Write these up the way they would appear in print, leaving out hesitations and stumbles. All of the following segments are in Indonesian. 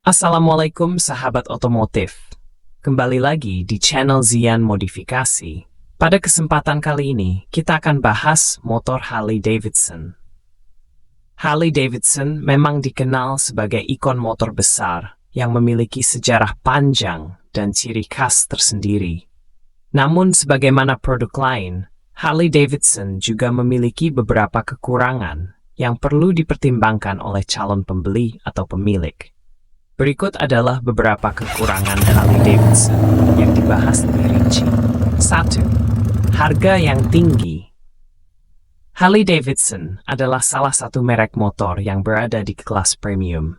Assalamualaikum sahabat otomotif. Kembali lagi di channel Zian Modifikasi. Pada kesempatan kali ini, kita akan bahas motor Harley-Davidson. Harley-Davidson memang dikenal sebagai ikon motor besar yang memiliki sejarah panjang dan ciri khas tersendiri. Namun sebagaimana produk lain, Harley-Davidson juga memiliki beberapa kekurangan yang perlu dipertimbangkan oleh calon pembeli atau pemilik. Berikut adalah beberapa kekurangan Harley-Davidson yang dibahas lebih rinci. 1. Harga yang tinggi. Harley-Davidson adalah salah satu merek motor yang berada di kelas premium.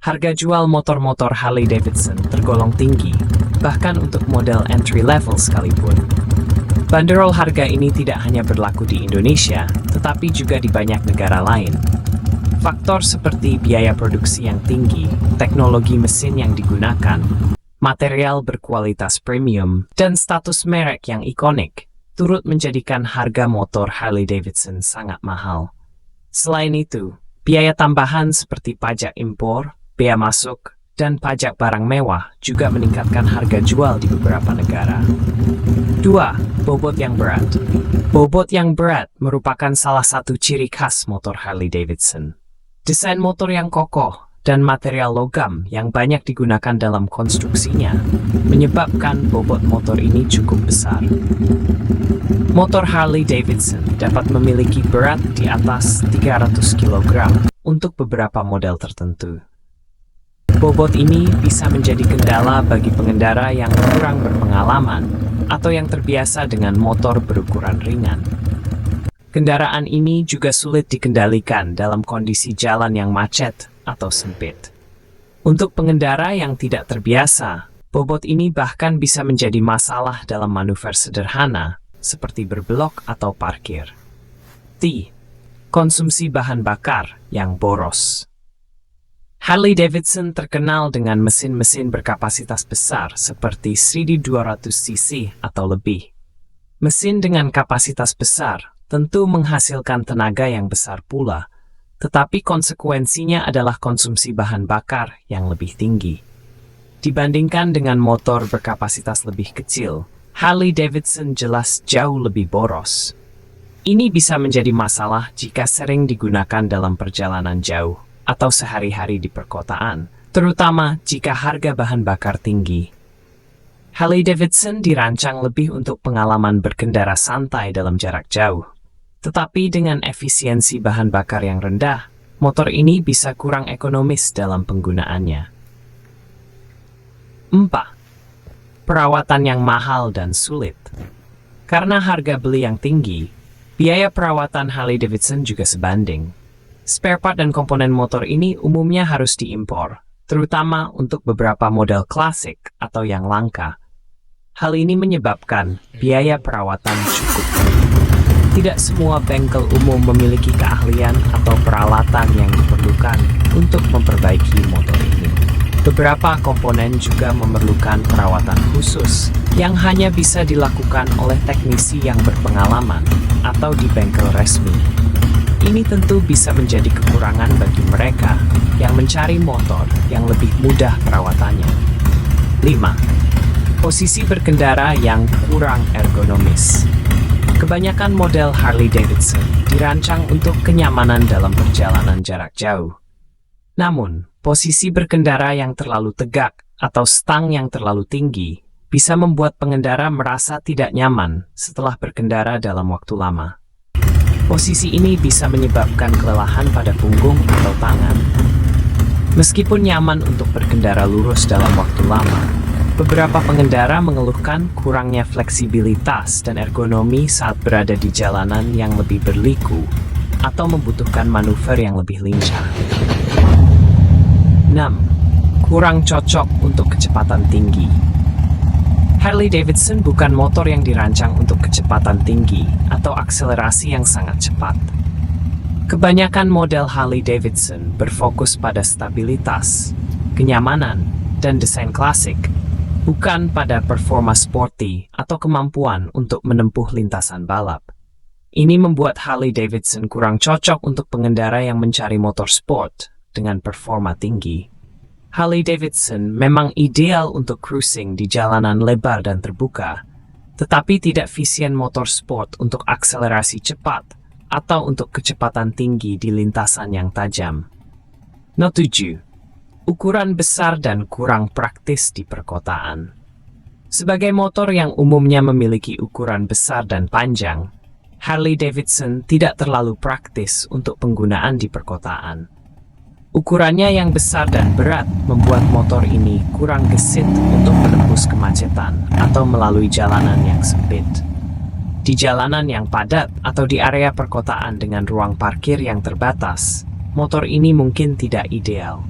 Harga jual motor-motor Harley-Davidson tergolong tinggi, bahkan untuk model entry level sekalipun. Banderol harga ini tidak hanya berlaku di Indonesia, tetapi juga di banyak negara lain. Faktor seperti biaya produksi yang tinggi, teknologi mesin yang digunakan, material berkualitas premium, dan status merek yang ikonik, turut menjadikan harga motor Harley-Davidson sangat mahal. Selain itu, biaya tambahan seperti pajak impor, bea masuk, dan pajak barang mewah juga meningkatkan harga jual di beberapa negara. 2. Bobot yang berat. Bobot yang berat merupakan salah satu ciri khas motor Harley-Davidson. Desain motor yang kokoh dan material logam yang banyak digunakan dalam konstruksinya menyebabkan bobot motor ini cukup besar. Motor Harley-Davidson dapat memiliki berat di atas 300 kg untuk beberapa model tertentu. Bobot ini bisa menjadi kendala bagi pengendara yang kurang berpengalaman atau yang terbiasa dengan motor berukuran ringan. Kendaraan ini juga sulit dikendalikan dalam kondisi jalan yang macet atau sempit. Untuk pengendara yang tidak terbiasa, bobot ini bahkan bisa menjadi masalah dalam manuver sederhana seperti berbelok atau parkir. T. Konsumsi bahan bakar yang boros. Harley-Davidson terkenal dengan mesin-mesin berkapasitas besar seperti 1200 cc atau lebih. Mesin dengan kapasitas besar tentu menghasilkan tenaga yang besar pula, tetapi konsekuensinya adalah konsumsi bahan bakar yang lebih tinggi. Dibandingkan dengan motor berkapasitas lebih kecil, Harley-Davidson jelas jauh lebih boros. Ini bisa menjadi masalah jika sering digunakan dalam perjalanan jauh atau sehari-hari di perkotaan, terutama jika harga bahan bakar tinggi. Harley-Davidson dirancang lebih untuk pengalaman berkendara santai dalam jarak jauh. Tetapi dengan efisiensi bahan bakar yang rendah, motor ini bisa kurang ekonomis dalam penggunaannya. 4. Perawatan yang mahal dan sulit. Karena harga beli yang tinggi, biaya perawatan Harley-Davidson juga sebanding. Spare part dan komponen motor ini umumnya harus diimpor, terutama untuk beberapa model klasik atau yang langka. Hal ini menyebabkan biaya perawatan cukup tinggi. Tidak semua bengkel umum memiliki keahlian atau peralatan yang diperlukan untuk memperbaiki motor ini. Beberapa komponen juga memerlukan perawatan khusus yang hanya bisa dilakukan oleh teknisi yang berpengalaman atau di bengkel resmi. Ini tentu bisa menjadi kekurangan bagi mereka yang mencari motor yang lebih mudah perawatannya. 5. Posisi berkendara yang kurang ergonomis. Kebanyakan model Harley-Davidson dirancang untuk kenyamanan dalam perjalanan jarak jauh. Namun, posisi berkendara yang terlalu tegak atau stang yang terlalu tinggi bisa membuat pengendara merasa tidak nyaman setelah berkendara dalam waktu lama. Posisi ini bisa menyebabkan kelelahan pada punggung atau tangan. Meskipun nyaman untuk berkendara lurus dalam waktu lama, beberapa pengendara mengeluhkan kurangnya fleksibilitas dan ergonomi saat berada di jalanan yang lebih berliku atau membutuhkan manuver yang lebih lincah. 6. Kurang cocok untuk kecepatan tinggi. Harley-Davidson bukan motor yang dirancang untuk kecepatan tinggi atau akselerasi yang sangat cepat. Kebanyakan model Harley-Davidson berfokus pada stabilitas, kenyamanan, dan desain klasik. bukan pada performa sporty atau kemampuan untuk menempuh lintasan balap. Ini membuat Harley-Davidson kurang cocok untuk pengendara yang mencari motor sport dengan performa tinggi. Harley-Davidson memang ideal untuk cruising di jalanan lebar dan terbuka, tetapi tidak fisien motor sport untuk akselerasi cepat atau untuk kecepatan tinggi di lintasan yang tajam. Not 7. Ukuran besar dan kurang praktis di perkotaan. Sebagai motor yang umumnya memiliki ukuran besar dan panjang, Harley-Davidson tidak terlalu praktis untuk penggunaan di perkotaan. Ukurannya yang besar dan berat membuat motor ini kurang gesit untuk menembus kemacetan atau melalui jalanan yang sempit. Di jalanan yang padat atau di area perkotaan dengan ruang parkir yang terbatas, motor ini mungkin tidak ideal.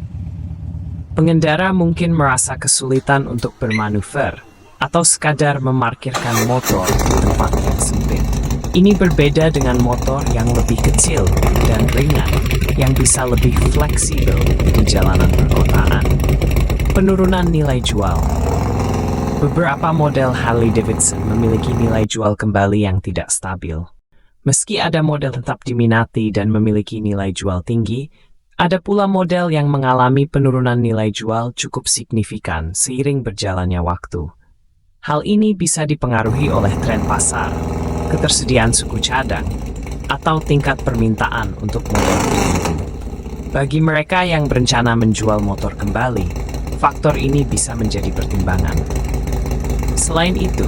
Pengendara mungkin merasa kesulitan untuk bermanuver atau sekadar memarkirkan motor di tempat yang sempit. Ini berbeda dengan motor yang lebih kecil dan ringan, yang bisa lebih fleksibel di jalanan perkotaan. Penurunan nilai jual. Beberapa model Harley-Davidson memiliki nilai jual kembali yang tidak stabil. Meski ada model tetap diminati dan memiliki nilai jual tinggi, ada pula model yang mengalami penurunan nilai jual cukup signifikan seiring berjalannya waktu. Hal ini bisa dipengaruhi oleh tren pasar, ketersediaan suku cadang, atau tingkat permintaan untuk model tertentu. Bagi mereka yang berencana menjual motor kembali, faktor ini bisa menjadi pertimbangan. Selain itu,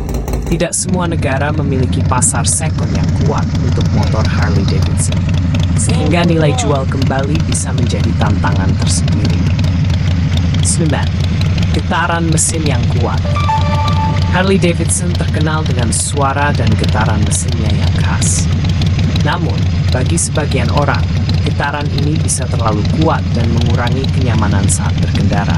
tidak semua negara memiliki pasar sekon yang kuat untuk motor Harley-Davidson, sehingga nilai jual kembali bisa menjadi tantangan tersendiri. 9. Getaran mesin yang kuat. Harley-Davidson terkenal dengan suara dan getaran mesinnya yang khas. Namun, bagi sebagian orang, getaran ini bisa terlalu kuat dan mengurangi kenyamanan saat berkendara.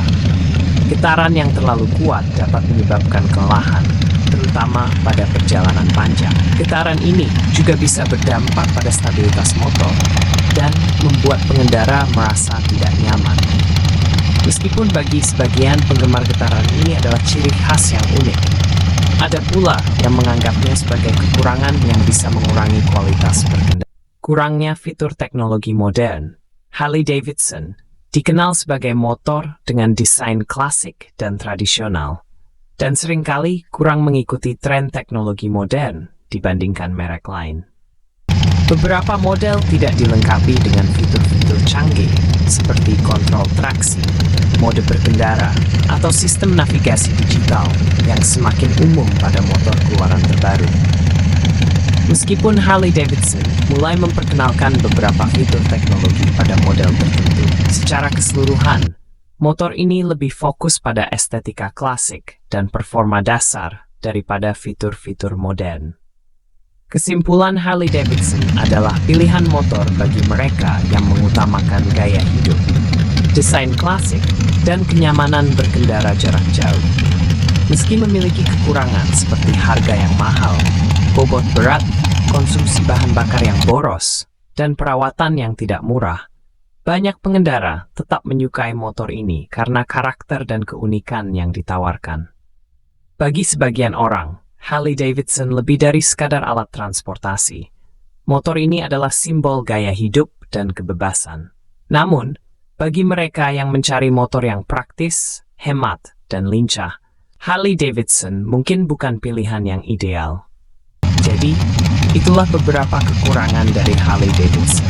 Getaran yang terlalu kuat dapat menyebabkan kelelahan, terutama pada perjalanan panjang. Getaran ini juga bisa berdampak pada stabilitas motor dan membuat pengendara merasa tidak nyaman. Meskipun bagi sebagian penggemar getaran ini adalah ciri khas yang unik, ada pula yang menganggapnya sebagai kekurangan yang bisa mengurangi kualitas berkendara. Kurangnya fitur teknologi modern. Harley-Davidson dikenal sebagai motor dengan desain klasik dan tradisional, dan seringkali kurang mengikuti tren teknologi modern dibandingkan merek lain. Beberapa model tidak dilengkapi dengan fitur-fitur canggih seperti kontrol traksi, mode berkendara, atau sistem navigasi digital yang semakin umum pada motor keluaran terbaru. Meskipun Harley-Davidson mulai memperkenalkan beberapa fitur teknologi pada model tertentu, secara keseluruhan, motor ini lebih fokus pada estetika klasik dan performa dasar daripada fitur-fitur modern. Kesimpulan, Harley-Davidson adalah pilihan motor bagi mereka yang mengutamakan gaya hidup, desain klasik, dan kenyamanan berkendara jarak jauh. Meski memiliki kekurangan seperti harga yang mahal, bobot berat, konsumsi bahan bakar yang boros, dan perawatan yang tidak murah, banyak pengendara tetap menyukai motor ini karena karakter dan keunikan yang ditawarkan. Bagi sebagian orang, Harley-Davidson lebih dari sekadar alat transportasi. Motor ini adalah simbol gaya hidup dan kebebasan. Namun, bagi mereka yang mencari motor yang praktis, hemat, dan lincah, Harley-Davidson mungkin bukan pilihan yang ideal. Jadi, itulah beberapa kekurangan dari Harley-Davidson.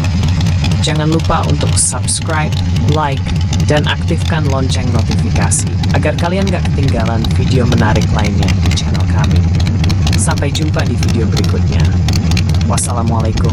Jangan lupa untuk subscribe, like, dan aktifkan lonceng notifikasi agar kalian gak ketinggalan video menarik lainnya di channel kami. Sampai jumpa di video berikutnya. Wassalamualaikum.